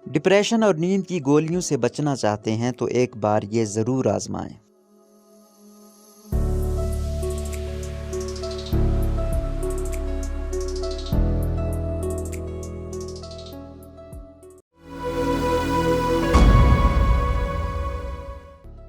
Depression اور نیند کی گولیوں سے بچنا چاہتے ہیں تو ایک بار یہ ضرور آزمائیں۔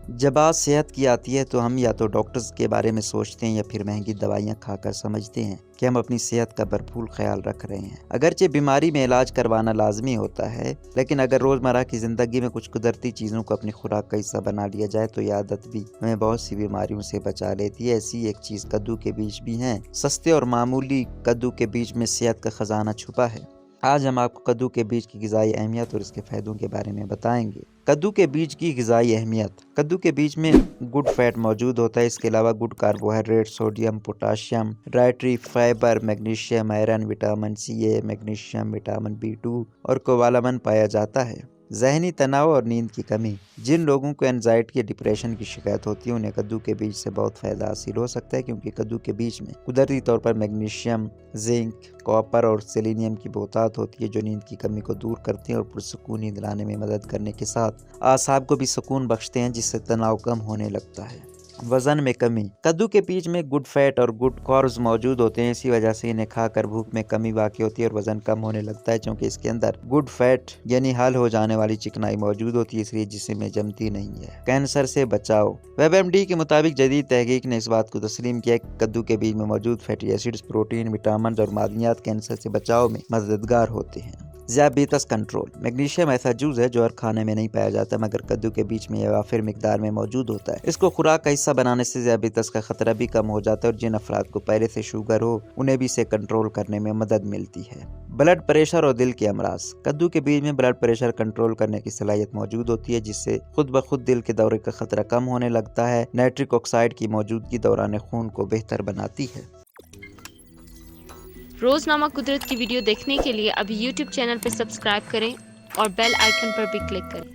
جب بات صحت کی آتی ہے تو ہم یا تو ڈاکٹرز کے بارے میں سوچتے ہیں یا پھر مہنگی دوائیاں کھا کر سمجھتے ہیں کہ ہم اپنی صحت کا بھرپور خیال رکھ رہے ہیں۔ اگرچہ بیماری میں علاج کروانا لازمی ہوتا ہے، لیکن اگر روزمرہ کی زندگی میں کچھ قدرتی چیزوں کو اپنی خوراک کا حصہ بنا لیا جائے تو یہ عادت بھی ہمیں بہت سی بیماریوں سے بچا لیتی ہے۔ ایسی ایک چیز کدو کے بیج بھی ہیں۔ سستے اور معمولی کدو کے بیج میں صحت کا خزانہ چھپا ہے۔ آج ہم آپ کو کدو کے بیج کی غذائی اہمیت اور اس کے فائدوں کے بارے میں بتائیں گے۔ کدو کے بیج کی غذائی اہمیت۔ کدو کے بیج میں گڈ فیٹ موجود ہوتا ہے۔ اس کے علاوہ good carbohydrate, sodium, potassium, dietary fibre, magnesium, iron, vitamin C A, magnesium, vitamin B2 اور کوالامن پایا جاتا ہے۔ ذہنی تناؤ اور نیند کی کمی۔ جن لوگوں کو اینزائٹی یا ڈپریشن کی شکایت ہوتی ہے انہیں کدو کے بیج سے بہت فائدہ حاصل ہو سکتا ہے، کیونکہ کدو کے بیج میں قدرتی طور پر میگنیشیم، زنک، کاپر اور سیلینیم کی بہتات ہوتی ہے جو نیند کی کمی کو دور کرتے ہیں اور پرسکون نیند لانے میں مدد کرنے کے ساتھ اعصاب کو بھی سکون بخشتے ہیں، جس سے تناؤ کم ہونے لگتا ہے۔ وزن میں کمی۔ کدو کے بیج میں گڈ فیٹ اور گڈ کاربز موجود ہوتے ہیں، اسی وجہ سے انہیں کھا کر بھوک میں کمی واقع ہوتی ہے اور وزن کم ہونے لگتا ہے، چونکہ اس کے اندر گڈ فیٹ یعنی حل ہو جانے والی چکنائی موجود ہوتی ہے، اس لیے جسم میں جمتی نہیں ہے۔ کینسر سے بچاؤ۔ WebMD کے مطابق جدید تحقیق نے اس بات کو تسلیم کیا کہ کدو کے بیج میں موجود فیٹی ایسڈز، پروٹین، وٹامنز اور معدنیات کینسر سے بچاؤ میں مددگار ہوتے ہیں۔ ذیابیطس کنٹرول۔ میگنیشیم ایسا جوز ہے جو ہر کھانے میں نہیں پایا جاتا، مگر کدو کے بیج میں یہ وافر مقدار میں موجود ہوتا ہے۔ اس کو خوراک کا حصہ بنانے سے ذیابیطس کا خطرہ بھی کم ہو جاتا ہے، اور جن افراد کو پہلے سے شوگر ہو انہیں بھی اسے کنٹرول کرنے میں مدد ملتی ہے۔ بلڈ پریشر اور دل کے امراض۔ کدو کے بیج میں بلڈ پریشر کنٹرول کرنے کی صلاحیت موجود ہوتی ہے، جس سے خود بخود دل کے دورے کا خطرہ کم ہونے لگتا ہے۔ نائٹرک آکسائڈ کی موجودگی دوران خون کو بہتر بناتی ہے۔ روزنامہ قدرت کی ویڈیو دیکھنے کے لیے ابھی YouTube چینل پر سبسکرائب کریں اور بیل آئیکن پر بھی کلک کریں۔